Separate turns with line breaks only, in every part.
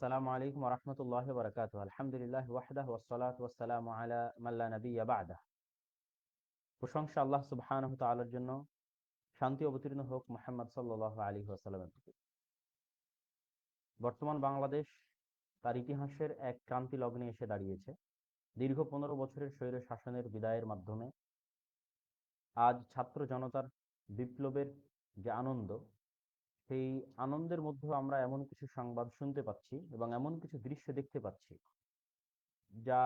আসসালামু আলাইকুম ওয়া রাহমাতুল্লাহি ওয়া বারাকাতুহু। আলহামদুলিল্লাহি ওয়াহদাহু ওয়াসসালাতু ওয়াসসালামু আলা মান লা নাবিয়্যা বা'দাহ। প্রশংসা আল্লাহ সুবহানাহু ওয়া তাআলার জন্য, শান্তি অবতীর্ণ হোক মুহাম্মদ সাল্লাল্লাহু আলাইহি ওয়াসাল্লামের প্রতি। বর্তমান বাংলাদেশ তার ইতিহাসের এক ক্রান্তি লগ্নে এসে দাঁড়িয়েছে। দীর্ঘ ১৫ বছরের স্বৈর শাসনের বিদায়ের মাধ্যমে আজ ছাত্র জনতার বিপ্লবের যে আনন্দ, সেই আনন্দের মধ্যেও আমরা এমন কিছু সংবাদ শুনতে পাচ্ছি এবং এমন কিছু দৃশ্য দেখতে পাচ্ছি যা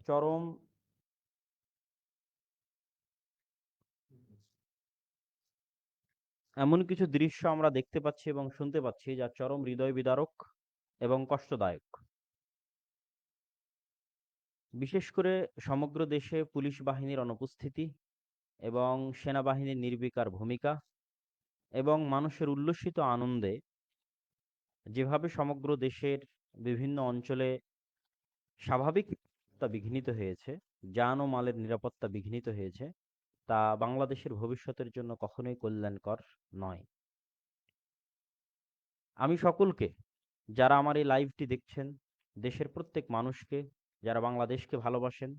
চরম এমন কিছু দৃশ্য আমরা দেখতে পাচ্ছি এবং শুনতে পাচ্ছি যা চরম হৃদয় বিদারক এবং কষ্টদায়ক। বিশেষ করে সমগ্র দেশে পুলিশ বাহিনীর অনুপস্থিতি এবং সেনাবাহিনীর নির্বিকার ভূমিকা এবং মানুষের উল্লসিত আনন্দে যেভাবে সমগ্র দেশের বিভিন্ন অঞ্চলে স্বাভাবিকতা বিঘ্নিত হয়েছে, জান ও মালের নিরাপত্তা বিঘ্নিত হয়েছে, তা বাংলাদেশের ভবিষ্যতের জন্য কখনোই কল্যাণকর নয়। আমি সকলকে, যারা আমার এই লাইভটি দেখছেন, দেশের প্রত্যেক মানুষকে, যারা বাংলাদেশকে ভালোবাসেন,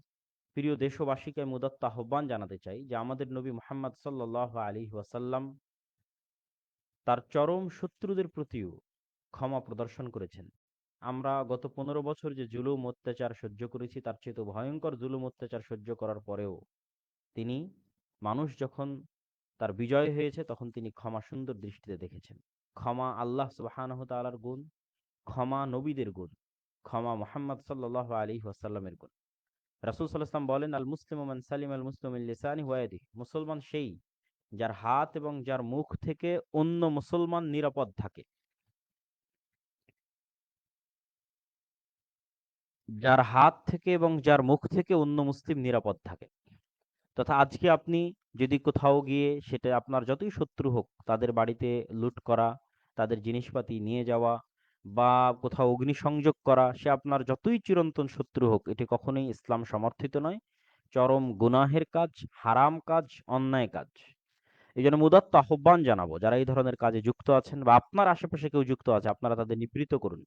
প্রিয় দেশবাসীকে আমি উদাত্ত আহ্বান জানাতে চাই যে আমাদের নবী মুহাম্মদ সাল্লাল্লাহু আলাইহি ওয়াসাল্লাম তার চরম শত্রুদের প্রতিও ক্ষমা প্রদর্শন করেছেন। আমরা গত ১৫ বছর যে জুলুম অত্যাচার সহ্য করেছি, তার চেয়ে ভয়ঙ্কর জুলুম অত্যাচার সহ্য করার পরেও তিনি, মানুষ যখন তার বিজয় হয়েছে, তখন তিনি ক্ষমা সুন্দর দৃষ্টিতে দেখেছেন। ক্ষমা আল্লাহ সুবহানাহু ওয়া তাআলার গুণ, ক্ষমা নবীদের গুণ, ক্ষমা মুহাম্মদ সাল্লাল্লাহু আলাইহি ওয়াসাল্লামের গুণ। রাসূল সাল্লাল্লাহু আলাইহি ওয়াসাল্লাম বলেন, আল মুসলিমু মান সালিমা আল মুসলিমু মিন লিসানিহি ওয়া ইয়াদিহি। মুসলমান সেই যার হাত এবং যার মুখ থেকে অন্য মুসলমান নিরাপদ থাকে। যার হাত থেকে এবং যার মুখ থেকে অন্য মুসলিম নিরাপদ থাকে। তথা আজকে আপনি যদি কোথাও গিয়ে, সেটা আপনার যতই শত্রু হোক, তাদের বাড়িতে লুট করা, তাদের জিনিসপাতি নিয়ে যাওয়া বা কোথাও অগ্নিসংযোগ করা, সে আপনার যতই চিরন্তন শত্রু হোক, এটি কখনোই ইসলাম সমর্থিত নয়। চরম গুনাহের কাজ, হারাম কাজ, অন্যায় কাজ। এই জন্য উদাত্ত আহ্বান জানাবো, যারা এই ধরনের কাজে যুক্ত আছেন বা আপনার আশেপাশে কেউ যুক্ত আছে, আপনারা তাদের নিবৃত্ত করুন।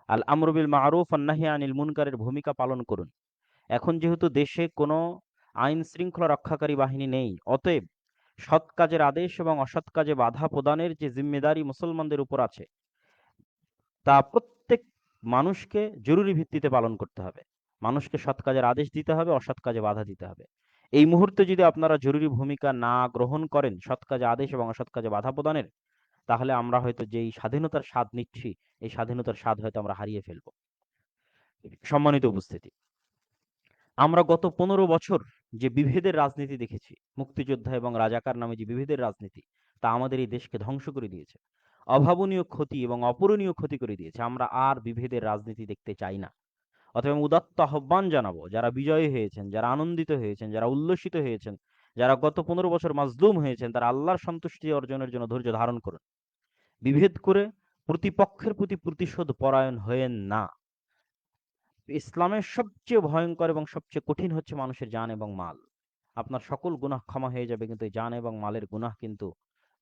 আল আমরু বিল মারুফ ওয়ান নাহি আনিল মুনকারের ভূমিকা পালন করুন। এখন যেহেতু দেশে কোনো আইন শৃঙ্খলা রক্ষাকারী বাহিনী নেই, অতএব সৎ কাজের আদেশ এবং অসৎ কাজে বাধা প্রদানের যে জিম্মেদারি মুসলমানদের উপর আছে, তা প্রত্যেক মানুষকে জরুরি ভিত্তিতে পালন করতে হবে। মানুষকে সৎ কাজের আদেশ দিতে হবে, অসৎ কাজে বাধা দিতে হবে। এই মুহূর্তে যদি আপনারা জরুরি ভূমিকা না গ্রহণ করেন সৎ কাজে আদেশ এবং অসৎ কাজে বাধা প্রদানের, তাহলে আমরা হয়তো যেই স্বাধীনতার স্বাদ নিচ্ছি, এই স্বাধীনতার স্বাদ হয়তো আমরা হারিয়ে ফেলবো। সম্মানিত উপস্থিতি, আমরা গত ১৫ বছর যে বিভেদের রাজনীতি দেখেছি, মুক্তিযোদ্ধা এবং রাজাকার নামে যে বিভেদের রাজনীতি, তা আমাদের এই দেশকে ধ্বংস করে দিয়েছে। অভাবনীয় ক্ষতি এবং অপূরণীয় ক্ষতি করে দিয়েছে। আমরা আর বিভেদের রাজনীতি দেখতে চাই না। অতএব আমি উদাত্ত আহ্বান জানাবো, যারা বিজয়ী হয়েছেন, যারা আনন্দিত হয়েছেন, যারা উল্লসিত হয়েছেন, যারা গত ১৫ বছর মাজলুম হয়েছেন, তারা আল্লাহর সন্তুষ্টি অর্জনের জন্য ধৈর্য ধারণ করুন। বিভেদ করে প্রতিপক্ষের প্রতি প্রতিশোধ পরায়ণ হয়েন না। ইসলামের সবচেয়ে ভয়ঙ্কর এবং সবচেয়ে কঠিন হচ্ছে মানুষের জান এবং মাল। আপনার সকল গুনাহ ক্ষমা হয়ে যাবে, কিন্তু এই জান এবং মালের গুনাহ কিন্তু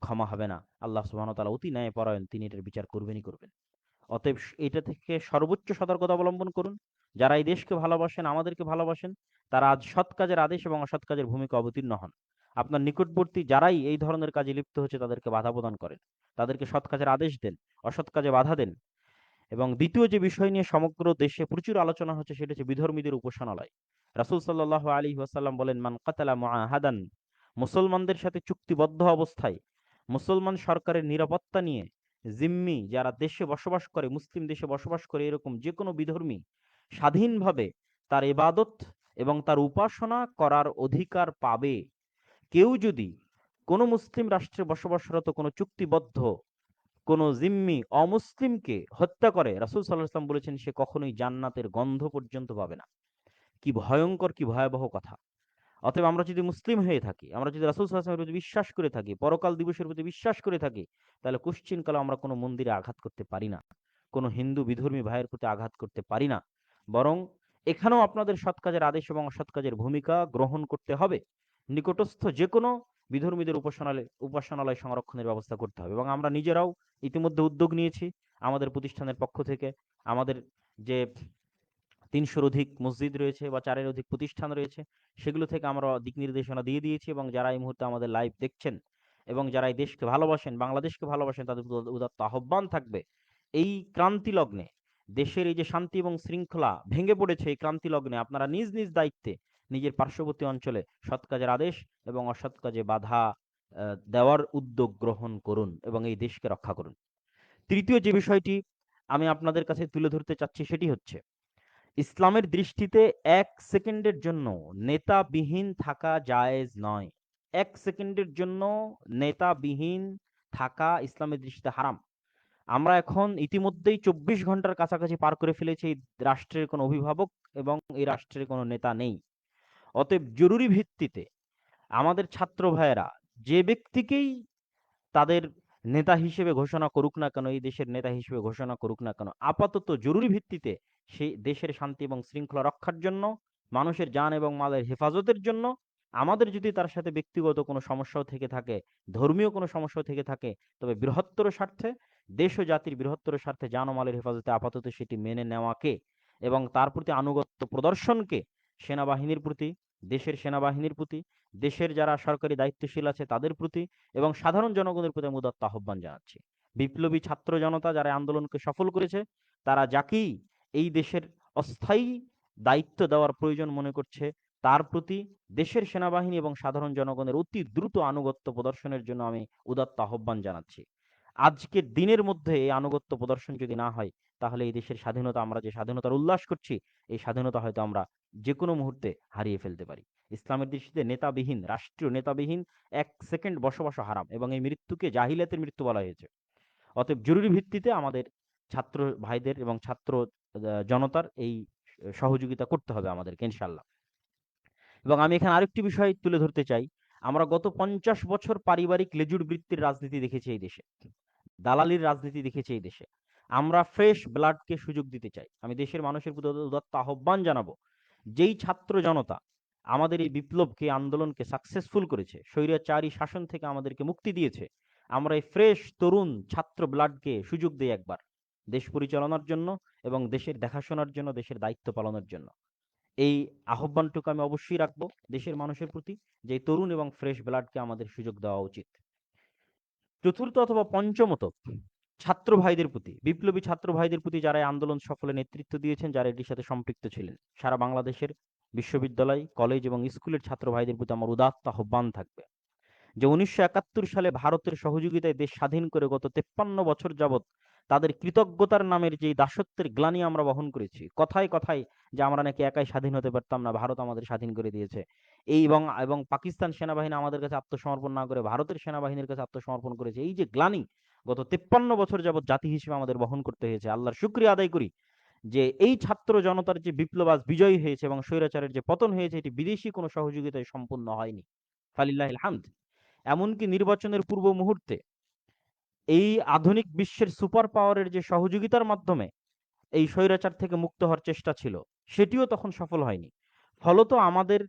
ক্ষমা হবে না। আল্লাহ সুবহানাহু ওয়া তাআলা অতি ন্যায়পরায়ণ, তিনি এটার বিচার করবেনই করবেন। অতএব এটা থেকে সর্বোচ্চ সতর্কতা অবলম্বন করুন। যারা এই দেশকে ভালোবাসেন, আমাদেরকে ভালোবাসেন, তারা আজ সৎ কাজের আদেশ এবং অসৎ কাজের ভূমিকা অবতীর্ণ হন। আপনার নিকটবর্তী যারাই এই ধরনের কাজে লিপ্ত হচ্ছে, তাদেরকে বাধা প্রদান করেন, তাদেরকে সৎ কাজের আদেশ দেন, অসৎ কাজে বাধা দেন। এবং দ্বিতীয় যে বিষয় নিয়ে সমগ্র দেশে প্রচুর আলোচনা হচ্ছে, সেটা হচ্ছে বিধর্মীদের উপাসনালয়। রাসূল সাল্লাল্লাহু আলাইহি ওয়াসাল্লাম বলেন, মান কাতালা মুআহাদান, মুসলমানদের সাথে চুক্তিবদ্ধ অবস্থায়, মুসলমান সরকারের নিরাপত্তা নিয়ে জিম্মি যারা দেশে বসবাস করে, মুসলিম দেশে বসবাস করে, এরকম যে কোনো বিধর্মী স্বাধীনভাবে তার ইবাদত এবং তার উপাসনা করার অধিকার পাবে। কেউ যদি কোনো মুসলিম রাষ্ট্রে বসবাসরত কোনো চুক্তিবদ্ধ কোনো জিম্মি অমুসলিমকে হত্যা করে, রাসূল সাল্লাল্লাহু আলাইহি ওয়াসাল্লাম বলেছেন, সে কখনোই জান্নাতের গন্ধ পর্যন্ত পাবে না। কি ভয়ঙ্কর, কি ভয়াবহ কথা! অতএব আমরা যদি মুসলিম হয়ে থাকি, আমরা যদি রাসূল সাল্লাল্লাহু আলাইহি ওয়াসাল্লামের প্রতি বিশ্বাস করে থাকি, পরকাল দিবসের প্রতি বিশ্বাস করে থাকি, তাহলে কোশ্চিনকালে আমরা কোনো মন্দিরে আঘাত করতে পারি না, কোনো হিন্দু বিধর্মী ভাইয়ের প্রতি আঘাত করতে পারি না। বরং এখানেও আপনাদের সৎ কাজের আদেশ এবং অসৎ কাজের ভূমিকা গ্রহণ করতে হবে। নিকটস্থ যেকোনো বিধর্মীদের উপাসনালয় সংরক্ষণের ব্যবস্থা করতে হবে। এবং আমরা নিজেরাও ইতিমধ্যে উদ্যোগ নিয়েছি আমাদের প্রতিষ্ঠানের পক্ষ থেকে। আমাদের যে ৩০০-র অধিক মসজিদ রয়েছে বা ৪-এর অধিক প্রতিষ্ঠান রয়েছে, সেগুলো থেকে আমরা দিক নির্দেশনা দিয়ে দিয়েছি, এবং যারা এই মুহূর্তে আমাদের লাইভ দেখছেন এবং যারা এই দেশকে ভালোবাসেন, বাংলাদেশকে ভালোবাসেন, তাদের প্রতি উদাত্ত আহ্বান থাকবে, এই ক্রান্তি লগ্নে দেশের এই যে শান্তি এবং শৃঙ্খলা ভেঙে পড়েছে, এই ক্রান্তি লগ্নে আপনারা নিজ নিজ দায়িত্বে নিজের পার্শ্ববর্তী অঞ্চলে সৎ কাজের আদেশ এবং অসৎ কাজে বাধা দেওয়ার উদ্যোগ গ্রহণ করুন এবং এই দেশকে রক্ষা করুন। তৃতীয় যে বিষয়টি আমি আপনাদের কাছে তুলে ধরতে চাচ্ছি, সেটি হচ্ছে ইসলামের দৃষ্টিতে ১ সেকেন্ডের জন্য নেতাবিহীন থাকা জায়েজ নয়। ১ সেকেন্ডের জন্য নেতাবিহীন থাকা ইসলামের দৃষ্টিতে হারাম। আমরা এখন ইতিমধ্যেই ২৪ ঘন্টার কাছাকাছি পার করে ফেলেছি, এই রাষ্ট্রের কোনো অভিভাবক এবং এই রাষ্ট্রের কোনো নেতা নেই। অতএব জরুরি ভিত্তিতে আমাদের ছাত্র ভাইয়েরা যে ব্যক্তিকেই তাদের নেতা হিসেবে ঘোষণা করুক না কেন, এই দেশের নেতা হিসেবে ঘোষণা করুক না কেন, আপাতত জরুরি ভিত্তিতে সেই দেশের শান্তি এবং শৃঙ্খলা রক্ষার জন্য, মানুষের জান এবং মালের হেফাজতের জন্য, আমাদের যদি তার সাথে ব্যক্তিগত কোনো সমস্যাও থেকে থাকে, ধর্মীয় কোনো সমস্যাও থেকে থাকে, তবে বৃহত্তর স্বার্থে, দেশ ও জাতির বৃহত্তর স্বার্থে জান ও মালের হেফাজতে আপাতত সেটি মেনে নেওয়াকে এবং তার প্রতি আনুগত্য প্রদর্শনকে সেনাবাহিনীর প্রতি, দেশের সেনাবাহিনীর প্রতি, দেশের যারা সরকারি দায়িত্বশীল আছে তাদের প্রতি এবং সাধারণ জনগণের প্রতি আমি উদাত্ত আহ্বান জানাচ্ছি। বিপ্লবী ছাত্র জনতা যারা আন্দোলনকে সফল করেছে, তারা যাকেই এই দেশের অস্থায়ী দায়িত্ব দেওয়ার প্রয়োজন মনে করছে, তার প্রতি দেশের সেনাবাহিনী এবং সাধারণ জনগণের অতি দ্রুত আনুগত্য প্রদর্শনের জন্য আমি উদাত্ত আহ্বান জানাচ্ছি। আজকের দিনের মধ্যে এই আনুগত্য প্রদর্শন যদি না হয়, তাহলে এই দেশের স্বাধীনতা, আমরা যে স্বাধীনতার উল্লাস করছি, এই স্বাধীনতা হয়তো আমরা যে কোনো মুহূর্তে হারিয়ে ফেলতে পারি। ইসলামের দৃষ্টিতে নেতাবিহীন, রাষ্ট্রীয় নেতাবিহীন ১ সেকেন্ড বসবাস হারাম এবং এই মৃত্যুকে জাহিলিয়াতের মৃত্যু বলা হয়েছে। অতএব জরুরি ভিত্তিতে আমাদের ছাত্র ভাইদের এবং ছাত্র জনতার এই সহযোগিতা করতে হবে আমাদেরকে, ইনশাআল্লাহ। এবং আমি এখানে আরেকটি বিষয় তুলে ধরতে চাই। আমরা গত ৫০ বছর পারিবারিক লেজুড় বৃত্তির রাজনীতি দেখেছি এই দেশে, দালালির রাজনীতি দেখেছি এই দেশে। আমরা ফ্রেশ ব্লাডকে সুযোগ দিতে চাই। আমি দেশের মানুষের প্রতি উদাত্ত আহ্বান জানাবো, যেই ছাত্র জনতা আমাদের এই বিপ্লবকে, আন্দোলনকে সাকসেসফুল করেছে, স্বৈরাচারী শাসন থেকে আমাদেরকে মুক্তি দিয়েছে, আমরা এই ফ্রেশ তরুণ ছাত্র ব্লাডকে সুযোগ দিই একবার দেশ পরিচালনার জন্য এবং দেশের দেখাশোনার জন্য, দেশের দায়িত্ব পালনের জন্য। এই আহ্বানটুকু আমি অবশ্যই রাখবো দেশের মানুষের প্রতি, যে তরুণ এবং ফ্রেশ ব্লাডকে আমাদের সুযোগ দেওয়া উচিত। চতুর্থ অথবা পঞ্চমত, ছাত্র ভাইদের প্রতি, বিপ্লবী ছাত্র ভাইদের প্রতি যারা এই আন্দোলন সফলে নেতৃত্ব দিয়েছেন, যারা এটির সাথে সম্পৃক্ত ছিলেন, সারা বাংলাদেশের বিশ্ববিদ্যালয়, কলেজ এবং স্কুলের ছাত্র ভাইদের প্রতি আমার উদাত্ত আহ্বান থাকবে যে ১৯৭১ সালে ভারতের সহযোগিতায় দেশ স্বাধীন করে গত ৫৩ বছর যাবৎ তাদের কৃতজ্ঞতার নামের যে দাসত্বের গ্লানি আমরা বহন করেছি, কথায় কথায় যে আমরা নাকি একাই স্বাধীন হতে পারতাম না, ভারত আমাদের স্বাধীন করে দিয়েছে, এই এবং পাকিস্তান সেনাবাহিনী আমাদের কাছে আত্মসমর্পণ না করে ভারতের সেনাবাহিনীর কাছে আত্মসমর্পণ করেছে, এই যে গ্লানি গত ৫৩ বছর যাবৎ জাতি হিসেবে আমাদের বহন করতে হয়েছে, আল্লাহর শুকরিয়া আদায় করি যে এই ছাত্র জনতার যে বিপ্লব আজ বিজয়ী হয়েছে এবং স্বৈরাচারের যে পতন হয়েছে, এটি বিদেশি কোনো সহযোগিতায় সম্পূর্ণ হয়নি। ফালিল্লাহিল হামদ। এমনকি নির্বাচনের পূর্ব মুহূর্তে এই আধুনিক বিশ্বের সুপার পাওয়ারের যে সহযোগিতার মাধ্যমে এই স্বৈরাচার থেকে মুক্ত হওয়ার চেষ্টা ছিল, সেটিও তখন সফল হয়নি। ফলত আমাদের,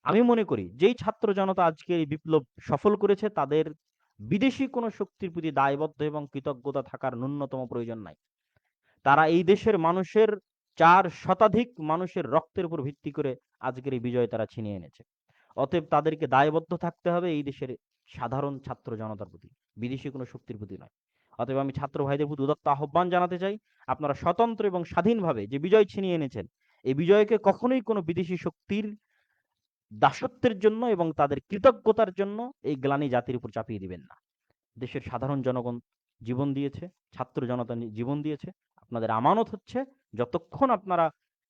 আমি মনে করি যেই ছাত্র জনতা আজকে এই বিপ্লব সফল করেছে, তাদের বিদেশি কোনো শক্তির প্রতি দায়বদ্ধ এবং কৃতজ্ঞতা থাকার ন্যূনতম প্রয়োজন নাই। তারা এই দেশের মানুষের ৪ শতাধিক মানুষের রক্তের উপর ভিত্তি করে আজকের এই বিজয় তারা ছিনিয়ে এনেছে। অতএব তাদেরকে দায়বদ্ধ থাকতে হবে এই দেশের সাধারণ ছাত্র জনতার প্রতি, বিদেশি কোনো শক্তির প্রতি নয়। অতএব আমি ছাত্র ভাইদের প্রতি উদাত্ত আহ্বান জানাতে চাই, আপনারা স্বতন্ত্র এবং স্বাধীনভাবে যে বিজয় ছিনিয়ে এনেছেন, এই বিজয়কে কখনোই কোনো বিদেশি শক্তির দাসত্বের জন্য এবং তাদের কৃতজ্ঞতার জন্য এই গ্লানি জাতির উপর চাপিয়ে দিবেন না। দেশের সাধারণ জনগণ জীবন দিয়েছে, ছাত্র জনতা জীবন দিয়েছে, আপনাদের আমানত হচ্ছে যতক্ষণ আপনারা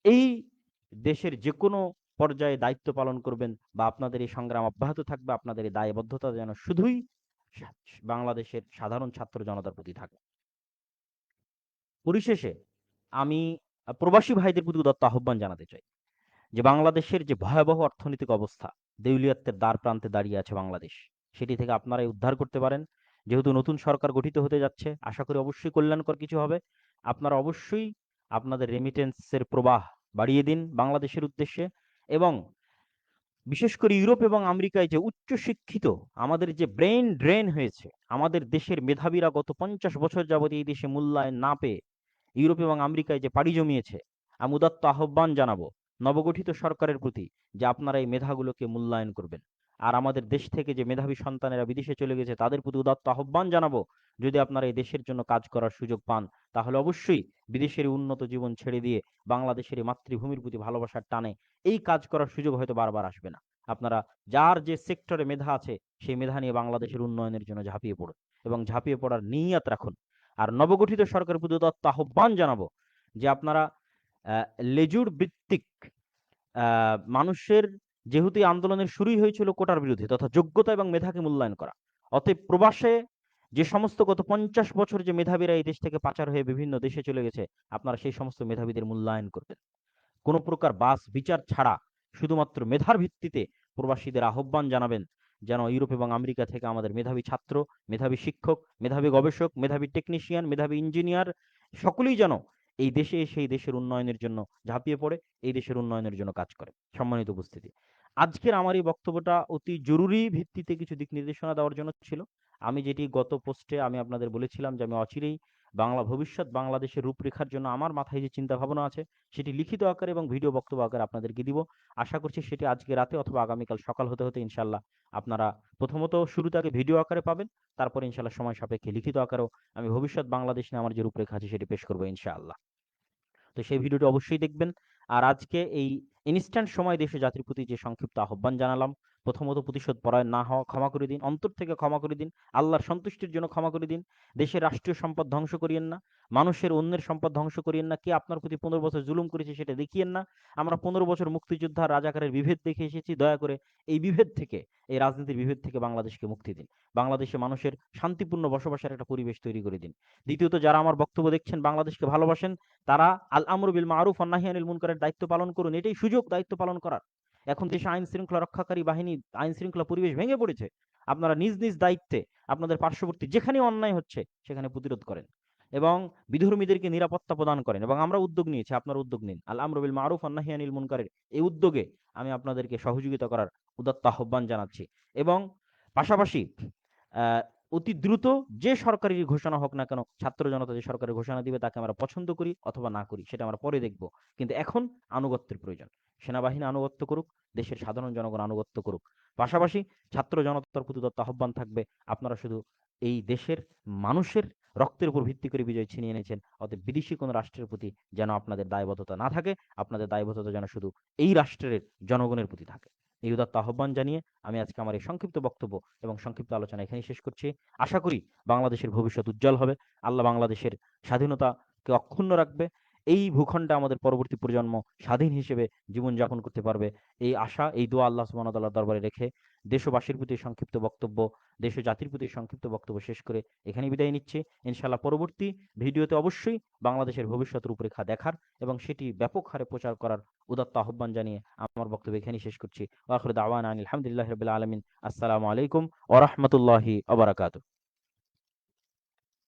এই দেশের যে কোনো পর্যায়ে দায়িত্ব পালন করবেন বা আপনাদের এই সংগ্রাম অব্যাহত থাকবে, আপনাদের এই দায়বদ্ধতা যেন শুধুই বাংলাদেশের সাধারণ ছাত্র জনতার প্রতি থাকে। পরিশেষে আমি প্রবাসী ভাইদের প্রতি উদাত্ত আহ্বান জানাতে চাই যে বাংলাদেশের যে ভয়াবহ অর্থনৈতিক অবস্থা, দেউলিয়াত্বের দ্বার প্রান্তে দাঁড়িয়ে আছে বাংলাদেশ, সেটি থেকে আপনারাই উদ্ধার করতে পারেন। যেহেতু নতুন সরকার গঠিত হতে যাচ্ছে, আশা করি অবশ্যই কল্যাণকর কিছু হবে। আপনারা অবশ্যই আপনাদের রেমিটেন্সের প্রবাহ বাড়িয়ে দিন বাংলাদেশের উদ্দেশ্যে, এবং বিশেষ করে ইউরোপ এবং আমেরিকায় যে উচ্চ শিক্ষিত আমাদের যে ব্রেন ড্রেন হয়েছে, আমাদের দেশের মেধাবীরা গত ৫০ বছর যাবত এই দেশে মূল্যায়ন না পেয়ে ইউরোপ এবং আমেরিকায় যে পাড়ি জমিয়েছে, আমি উদাত্ত আহ্বান জানাবো নবগঠিত সরকারের প্রতি যে আপনারা এই মেধাগুলোকে মূল্যায়ন করবেন। আর আমাদের দেশ থেকে যে মেধাবী সন্তানেরা বিদেশে চলে গেছে তাদের প্রতি উদাত্ত আহ্বান জানাবো, যদি আপনারা এই দেশের জন্য কাজ করার সুযোগ পান তাহলে অবশ্যই বিদেশের উন্নত জীবন ছেড়ে দিয়ে বাংলাদেশের এই মাতৃভূমির প্রতি ভালোবাসার টানে এই কাজ করার সুযোগ হয়তো বারবার আসবে না। আপনারা যার যে সেক্টরে মেধা আছে সেই মেধা নিয়ে বাংলাদেশের উন্নয়নের জন্য ঝাঁপিয়ে পড়ুন এবং ঝাঁপিয়ে পড়ার নিয়ত রাখুন। আর নবগঠিত সরকারের প্রতি উদাত্ত আহ্বান জানাবো যে আপনারা লেজুর ভিত্তিক মানুষের, যেহেতু এই আন্দোলনের শুরুই হয়েছিল কোটার বিরুদ্ধে তথা যোগ্যতা এবং মেধাকে মূল্যায়ন করা, অতএব প্রবাসে যে সমস্ত গত 50 বছর যে মেধাবীরা এই দেশ থেকে পাচার হয়ে বিভিন্ন দেশে চলে গেছে, আপনারা সেই সমস্ত মেধাবীদের মূল্যায়ন করবেন। কোনো প্রকার বাস বিচার ছাড়া শুধুমাত্র মেধার ভিত্তিতে প্রবাসীদের আহ্বান জানাবেন যেন ইউরোপ এবং আমেরিকা থেকে আমাদের মেধাবী ছাত্র, মেধাবী শিক্ষক, মেধাবী গবেষক, মেধাবী টেকনিশিয়ান, মেধাবী ইঞ্জিনিয়ার সকলেই যেন এই দেশে সেই দেশের উন্নয়নের জন্য ঝাঁপিয়ে পড়ে এই দেশের উন্নয়নের জন্য কাজ করে। সম্মানিত উপস্থিতি, আজকের আমার এই বক্তব্যটা অতি জরুরি ভিত্তিতে কিছু দিক নির্দেশনা দেওয়ার জন্য ছিল। আমি যেটি গত পোস্টে আমি আপনাদের বলেছিলাম যে আমি অচিরেই ভবিষ্যৎ বাংলাদেশের রূপরেখার জন্য আমার মাথায় যে চিন্তা ভাবনা আছে সেটি লিখিত আকারে এবং ভিডিও বক্তব্য আকারে আপনাদেরকে দিব। আশা করছি সেটি আজকে রাতে অথবা আগামীকাল সকাল হতে হতে ইনশাল্লাহ আপনারা প্রথমত শুরুতে আগে ভিডিও আকারে পাবেন, তারপর ইনশাল্লাহ সময় সাপেক্ষে লিখিত আকারেও আমি ভবিষ্যৎ বাংলাদেশ নিয়ে আমার যে রূপরেখা আছে সেটি পেশ করবো ইনশাআল্লাহ। তো সেই ভিডিওটি অবশ্যই দেখবেন। আর আজকে এই ইনস্ট্যান্ট সময় দেশে জাতির প্রতি যে সংক্ষিপ্ত আহ্বান জানালাম, প্রথমত প্রতিশোধ পরায়ণ না হওয়া, ক্ষমা করে দিন, অন্তর থেকে ক্ষমা করে দিন, আল্লাহর সন্তুষ্টির জন্য ক্ষমা করে দিন। দেশের রাষ্ট্রীয় সম্পদ ধ্বংস করিয়েন না, মানুষের অন্যের সম্পদ ধ্বংস করিয়েন না। কে আপনার প্রতি 15 বছর জুলুম করেছে সেটা দেখিয়েন না। আমরা 15 বছর মুক্তিযোদ্ধা রাজাকারের বিভেদ দেখে এসেছি। দয়া করে এই বিভেদ থেকে, এই রাজনীতির বিভেদ থেকে বাংলাদেশকে মুক্তি দিন। বাংলাদেশে মানুষের শান্তিপূর্ণ বসবাসের একটা পরিবেশ তৈরি করে দিন। দ্বিতীয়ত, যারা আমার বক্তব্য দেখছেন বাংলাদেশকে ভালোবাসেন, তারা আল আমরু বিল মারুফ ওয়ান নাহি আনিল মুনকারের দায়িত্ব পালন করুন। এটাই সুযোগ দায়িত্ব পালন করার। এখন দেশে আইন শৃঙ্খলা রক্ষাকারী বাহিনী, আইন শৃঙ্খলা পরিবেশ ভেঙে পড়েছে। আপনারা নিজ নিজ দায়িত্বে আপনাদের পার্শ্ববর্তী যেখানে অন্যায় হচ্ছে সেখানে প্রতিরোধ করেন এবং বিধর্মীদেরকে নিরাপত্তা প্রদান করেন। এবং আমরা উদ্যোগ নিয়েছি, আপনারা উদ্যোগ নিন। আল আমরু বিল মারুফ ওয়ান নাহি আনিল মুনকারের এই উদ্যোগে আমি আপনাদেরকে সহযোগিতা করার উদাত্ত আহ্বান জানাচ্ছি। এবং পাশাপাশি আহ অতি দ্রুত যে সরকারি ঘোষণা হোক না কেন, ছাত্র জনতা যে সরকারের ঘোষণা দিবে তাকে আমরা পছন্দ করি অথবা না করি সেটা আমরা পরে দেখব, কিন্তু এখন আনুগত্যের প্রয়োজন। সেনাবাহিনী আনুগত্য করুক, দেশের সাধারণ জনগণ আনুগত্য করুক। পাশাপাশি ছাত্র জনতার প্রতি দত্ত আহ্বান থাকবে, আপনারা শুধু এই দেশের মানুষের রক্তের উপর ভিত্তি করে বিজয় ছিনিয়ে এনেছেন, অতএব বিদেশি কোনো রাষ্ট্রের প্রতি যেন আপনাদের দায়বদ্ধতা না থাকে, আপনাদের দায়বদ্ধতা যেন শুধু এই রাষ্ট্রের জনগণের প্রতি থাকে। এই উদাত্ত আহ্বান জানিয়ে আমি আজকে আমার এই সংক্ষিপ্ত বক্তব্য এবং সংক্ষিপ্ত আলোচনা এখানেই শেষ করছি। আশা করি বাংলাদেশের ভবিষ্যৎ উজ্জ্বল হবে। আল্লাহ বাংলাদেশের স্বাধীনতাকে অক্ষুণ্ণ রাখবে। এই ভূখণ্ডে আমাদের পরবর্তী প্রজন্ম স্বাধীন হিসেবে জীবনযাপন করতে পারবে, এই আশা, এই দোয়া আল্লাহ সুবহানাহু ওয়া তাআলার দরবারে রেখে দেশবাসীর প্রতি সংক্ষিপ্ত বক্তব্য, দেশ ও জাতির প্রতি সংক্ষিপ্ত বক্তব্য শেষ করে এখানেই বিদায় নিচ্ছি। ইনশাআল্লাহ পরবর্তী ভিডিওতে অবশ্যই বাংলাদেশের ভবিষ্যৎ রূপরেখা দেখার এবং সেটি ব্যাপক হারে প্রচার করার উদাত্ত আহ্বান জানিয়ে আমার বক্তব্য এখানেই শেষ করছি। ওয়া আখিরু দাওয়ানা আনিল হামদুলিল্লাহি রাব্বিল আলামিন। আসসালামু আলাইকুম ওয়া রাহমাতুল্লাহি ওয়া বারাকাতুহু।